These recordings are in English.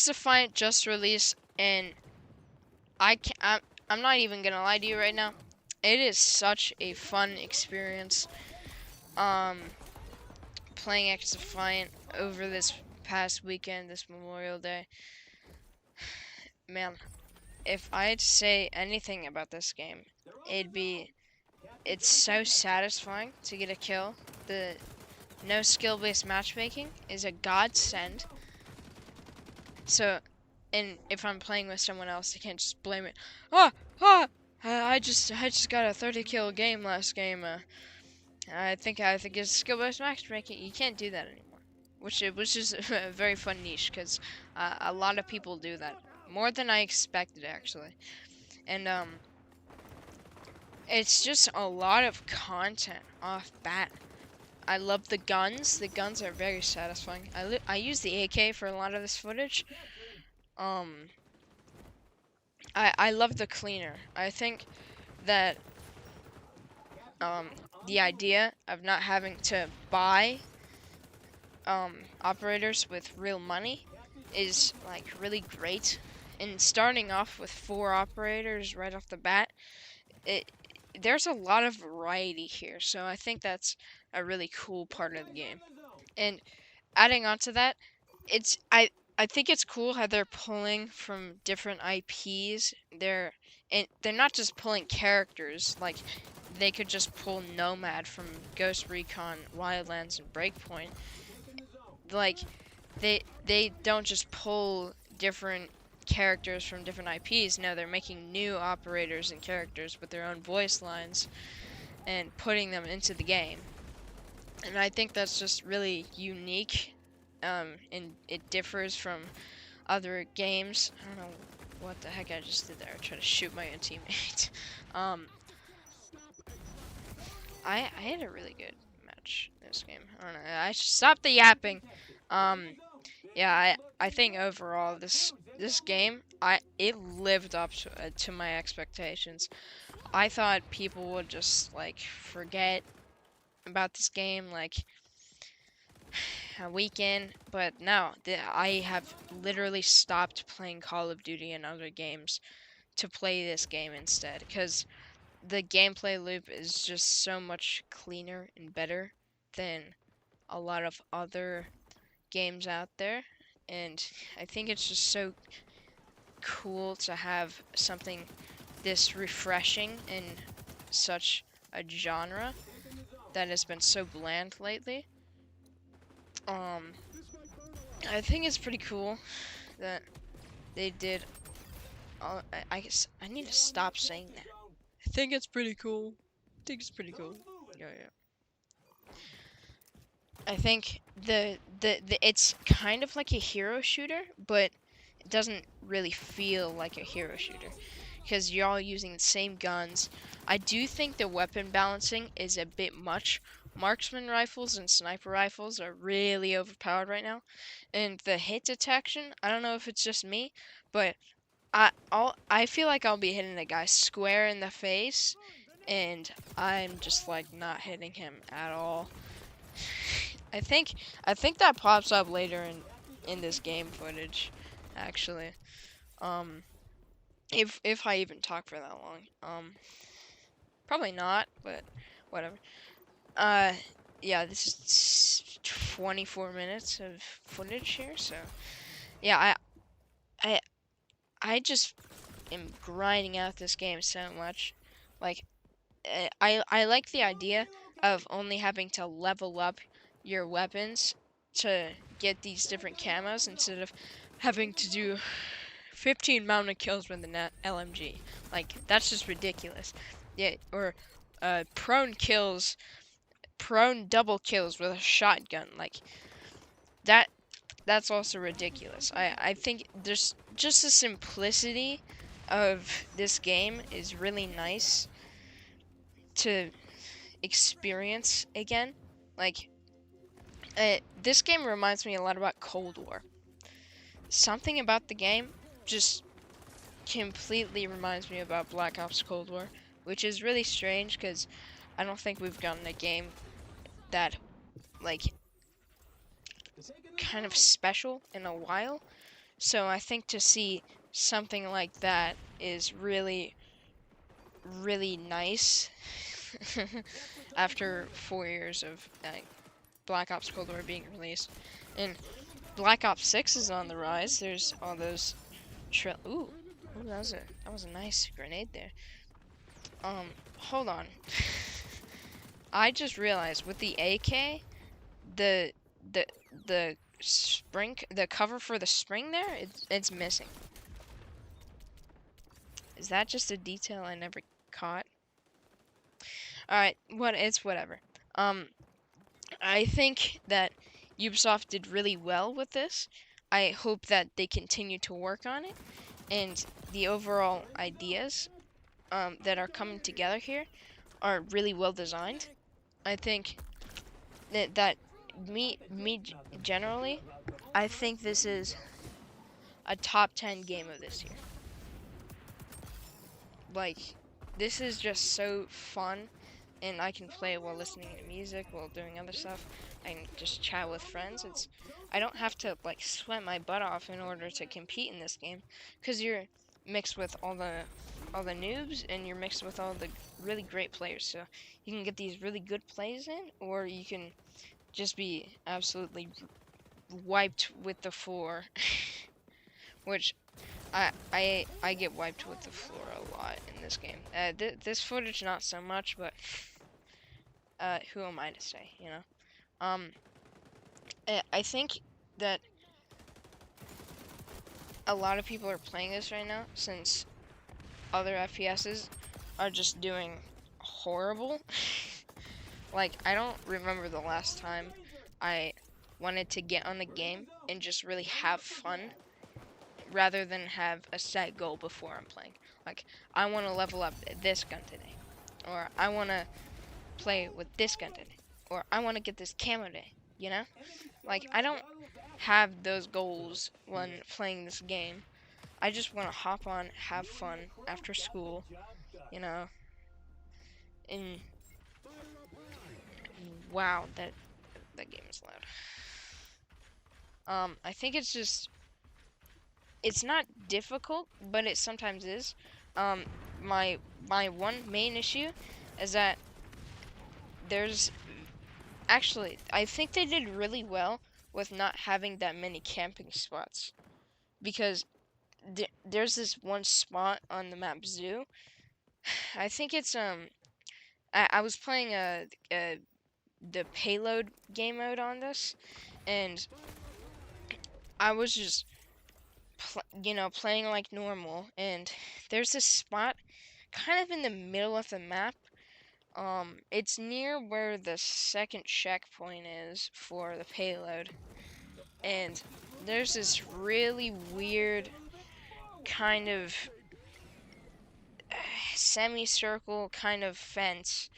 X-Defiant just released, and I'm not even gonna lie to you right now. It is such a fun experience. Playing X-Defiant over this past weekend, this Memorial Day. Man, if I had to say anything about this game, it'd be it's so satisfying to get a kill. The no skill-based matchmaking is a godsend. So, and if I'm playing with someone else, I can't just blame it. Ah, ah! I just got a 30 kill game last game. I think it's skill-based matchmaking. You can't do that anymore, which is a very fun niche because a lot of people do that more than I expected actually, and it's just a lot of content off bat. I love the guns. The guns are very satisfying. I use the AK for a lot of this footage. I love the cleaner. I think that the idea of not having to buy operators with real money is like really great. And starting off with 4 operators right off the bat, there's a lot of variety here. So I think that's a really cool part of the game. And adding on to that, it's I think it's cool how they're pulling from different IPs. They're not just pulling characters, like they could just pull Nomad from Ghost Recon, Wildlands, and Breakpoint. Like they don't just pull different characters from different IPs. No, they're making new operators and characters with their own voice lines and putting them into the game. And I think that's just really unique, and it differs from other games. I don't know what the heck I just did there. I tried to shoot my own teammate. I had a really good match this game. I don't know. I should stop the yapping. Yeah, I think overall this game, it lived up to my expectations. I thought people would just like forget about this game like a weekend, but no, I have literally stopped playing Call of Duty and other games to play this game instead, because the gameplay loop is just so much cleaner and better than a lot of other games out there, and I think it's just so cool to have something this refreshing in such a genre that has been so bland lately. I think it's pretty cool that they did. I guess I need to stop saying that. I think it's pretty cool. I think it's pretty cool. Yeah. I think the it's kind of like a hero shooter, but it doesn't really feel like a hero shooter because you're all using the same guns. I do think the weapon balancing is a bit much. Marksman rifles and sniper rifles are really overpowered right now, and the hit detection, I don't know if it's just me, but I feel like I'll be hitting a guy square in the face, and I'm just like not hitting him at all. I think that pops up later in this game footage, actually. If I even talk for that long. Probably not, but whatever. Yeah, this is 24 minutes of footage here, so yeah, I I just am grinding out this game so much. Like, I like the idea of only having to level up your weapons to get these different camos instead of having to do 15 mounted kills with an LMG. Like, that's just ridiculous. Yeah, or prone double kills with a shotgun. Like, that's also ridiculous. I think there's just the simplicity of this game is really nice to experience again. Like, this game reminds me a lot about Cold War. Something about the game just completely reminds me about Black Ops Cold War, which is really strange because I don't think we've gotten a game that, like, kind of special in a while. So I think to see something like that is really, really nice after 4 years of Black Ops Cold War being released. And Black Ops 6 is on the rise. There's all those ooh, that was a nice grenade there. Hold on. I just realized with the AK, the the the cover for the spring there, it's missing. Is that just a detail I never caught? Alright, it's whatever. I think that Ubisoft did really well with this. I hope that they continue to work on it, and the overall ideas that are coming together here are really well designed. I think that generally, I think this is a top 10 game of this year. Like, this is just so fun, and I can play it while listening to music, while doing other stuff. I can just chat with friends. I don't have to like sweat my butt off in order to compete in this game, because you're mixed with all the noobs, and you're mixed with all the really great players. So you can get these really good plays in, or you can just be absolutely wiped with the floor, which I get wiped with the floor a lot in this game. This footage not so much, but who am I to say, you know? I think that a lot of people are playing this right now since other FPSs are just doing horrible. Like, I don't remember the last time I wanted to get on the game and just really have fun rather than have a set goal before I'm playing. Like, I want to level up this gun today, or I want to play with this gun today, or I want to get this camo today, you know? Like, I don't have those goals when playing this game. I just want to hop on, have fun after school, you know? And wow, that game is loud. I think it's not difficult, but it sometimes is. My one main issue is that there's actually, I think they did really well with not having that many camping spots, because there's this one spot on the map Zoo. I think it's I was playing the payload game mode on this, and I was just playing like normal, and there's this spot kind of in the middle of the map. It's near where the second checkpoint is for the payload, and there's this really weird kind of semicircle kind of fence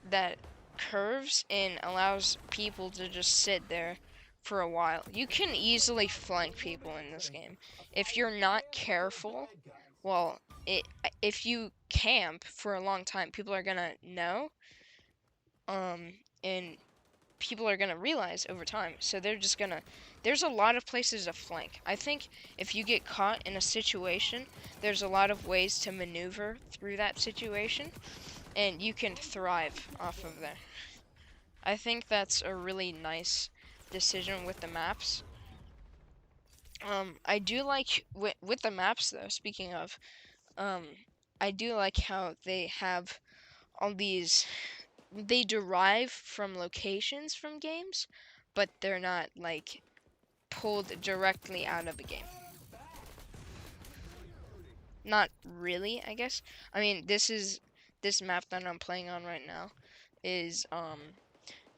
that curves and allows people to just sit there for a while. You can easily flank people in this game. If you're not careful, well, if you camp for a long time, people are gonna know, and people are gonna realize over time. So they're just gonna. There's a lot of places to flank. I think if you get caught in a situation, there's a lot of ways to maneuver through that situation, and you can thrive off of there. I think that's a really nice decision with the maps. I do like with the maps though. Speaking of, I do like how they have all these. They derive from locations from games, but they're not like pulled directly out of a game. Not really, I guess. I mean, this map that I'm playing on right now is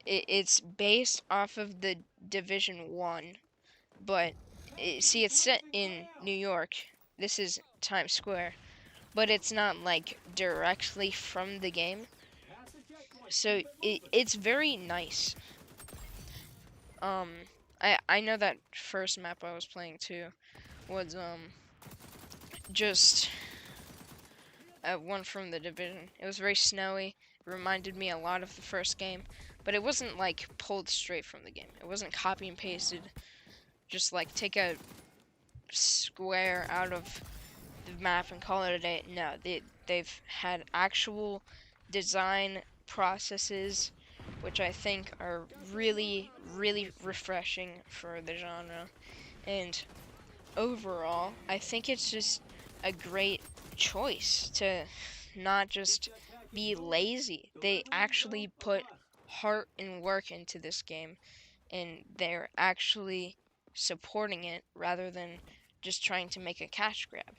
it's based off of the Division 1, but see, it's set in New York. This is Times Square, but it's not like directly from the game. So it's very nice. I know that first map I was playing too was just one from the Division. It was very snowy. It reminded me a lot of the first game, but it wasn't like pulled straight from the game. It wasn't copy and pasted. Just like take a square out of the map and call it a day. No, they've had actual design processes, which I think are really, really refreshing for the genre. And overall, I think it's just a great choice to not just be lazy. They actually put heart and work into this game, and they're actually supporting it rather than just trying to make a cash grab.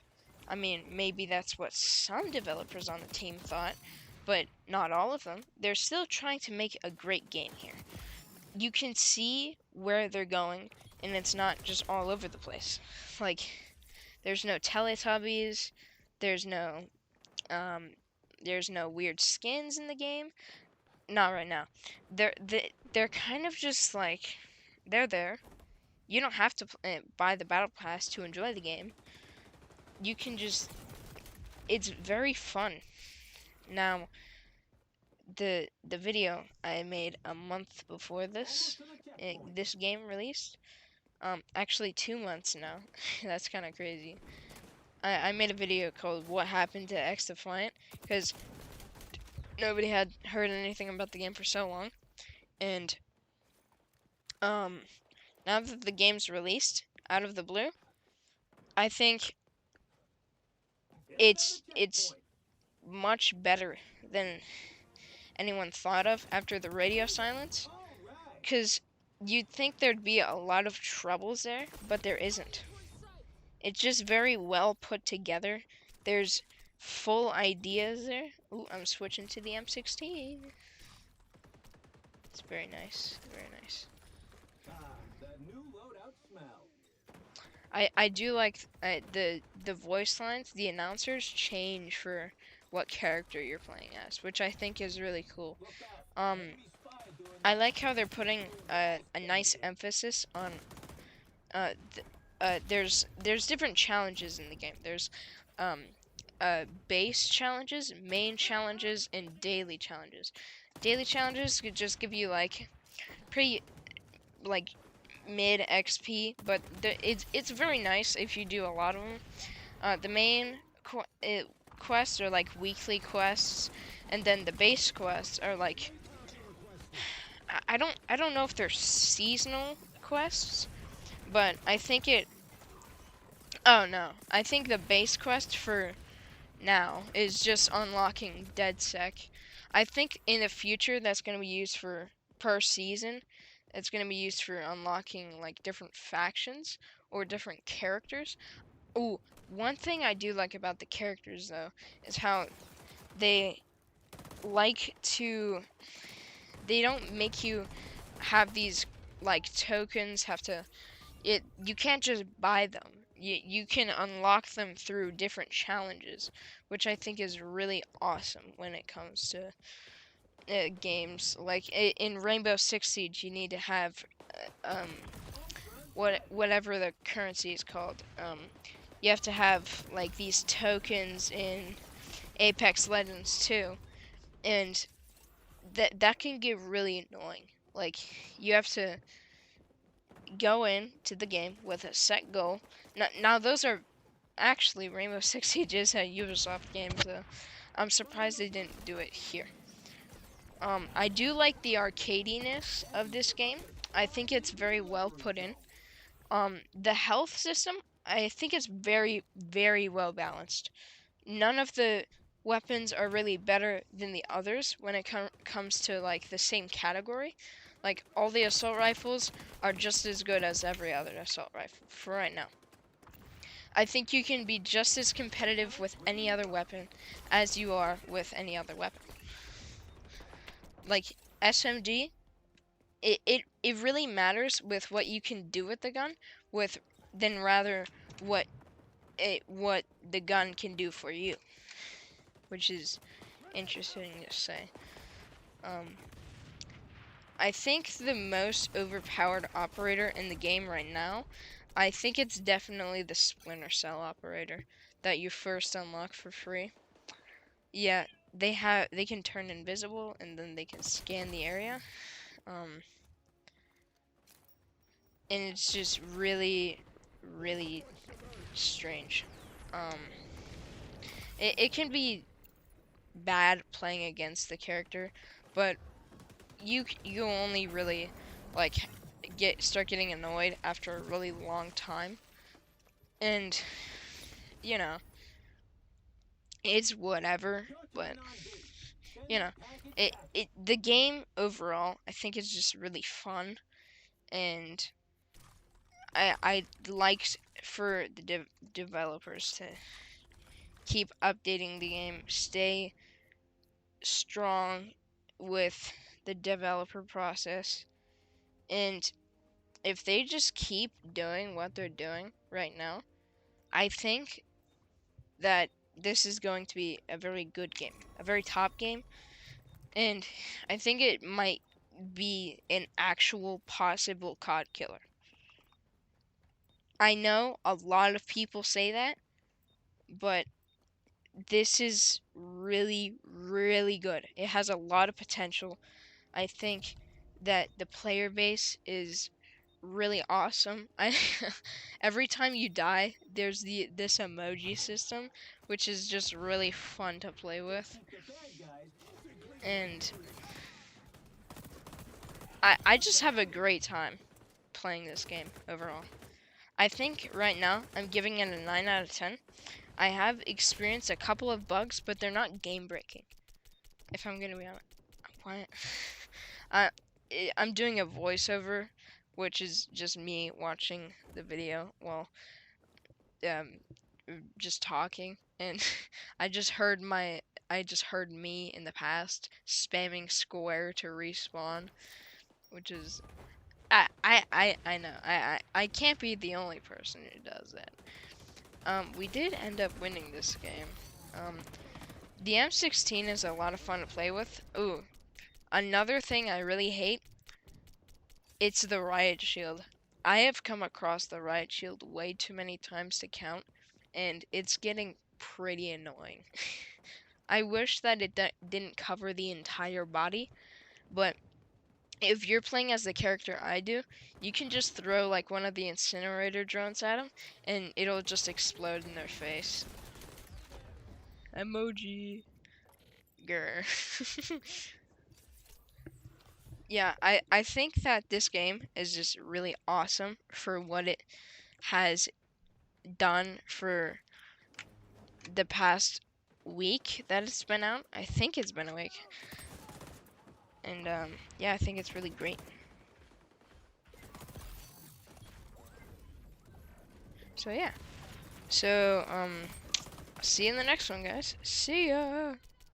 I mean, maybe that's what some developers on the team thought, but not all of them. They're still trying to make a great game here. You can see where they're going, and it's not just all over the place. Like, there's no Teletubbies, there's no um, there's no weird skins in the game. Not right now. They're kind of just like they're there. You don't have to buy the battle pass to enjoy the game. You can just it's very fun. Now, the video I made a month before this game released. Actually 2 months now. That's kind of crazy. I made a video called "What Happened to X-Defiant" because nobody had heard anything about the game for so long, and um, now that the game's released out of the blue, I think it's much better than anyone thought of after the radio silence, because you'd think there'd be a lot of troubles there, but there isn't. It's just very well put together. There's full ideas there. Ooh, I'm switching to the M16. It's very nice, very nice. I do like the voice lines, the announcers change for what character you're playing as, which I think is really cool. Um, I like how they're putting a nice emphasis on there's different challenges in the game. There's um, base challenges, main challenges, and daily challenges. Daily challenges could just give you like pretty like mid XP, but it's very nice if you do a lot of them. The main quests are like weekly quests, and then the base quests are like I don't know if they're seasonal quests, but I think it. Oh no, I think the base quest for now is just unlocking DedSec. I think in the future that's going to be used for per season. It's going to be used for unlocking like different factions or different characters. Ooh, one thing I do like about the characters though is how they like to they don't make you have these like tokens have to you can't just buy them. You can unlock them through different challenges, which I think is really awesome when it comes to games. Like in Rainbow Six Siege, you need to have um, whatever the currency is called. You have to have like these tokens in Apex Legends too, and that can get really annoying. Like you have to go into the game with a set goal. Now those are actually Rainbow Six Siege is a Ubisoft game, so I'm surprised they didn't do it here. I do like the arcadiness of this game. I think it's very well put in. The health system, I think it's very, very well balanced. None of the weapons are really better than the others when it comes to like the same category. Like all the assault rifles are just as good as every other assault rifle for right now. I think you can be just as competitive with any other weapon as you are with any other weapon. Like SMG, it really matters with what you can do with the gun with than rather what what the gun can do for you, which is interesting to say. I think the most overpowered operator in the game right now, I think it's definitely the Splinter Cell operator that you first unlock for free. Yeah, they can turn invisible and then they can scan the area. And it's just really, really strange. Um, it can be bad playing against the character, but you only really like start getting annoyed after a really long time, and you know it's whatever. But you know the game overall I think is just really fun, and I like for the developers to keep updating the game, stay strong with the developer process, and if they just keep doing what they're doing right now, I think that this is going to be a very good game, a very top game, and I think it might be an actual possible COD killer. I know a lot of people say that, but this is really, really good. It has a lot of potential. I think that the player base is really awesome. I every time you die, there's this emoji system, which is just really fun to play with. And I just have a great time playing this game overall. I think right now I'm giving it a 9 out of 10. I have experienced a couple of bugs, but they're not game breaking. If I'm gonna be honest. What? I I'm doing a voiceover, which is just me watching the video while um just talking, and I just heard me in the past spamming square to respawn, which is I know I can't be the only person who does that. We did end up winning this game. Um, the M16 is a lot of fun to play with. Ooh, another thing I really hate, it's the riot shield. I have come across the riot shield way too many times to count, and it's getting pretty annoying. I wish that it didn't cover the entire body, but if you're playing as the character I do, you can just throw like one of the incinerator drones at them, and it'll just explode in their face. Emoji. Grr. Yeah, I think that this game is just really awesome for what it has done for the past week that it's been out. I think it's been a week. And yeah, I think it's really great. So yeah. So see you in the next one, guys. See ya.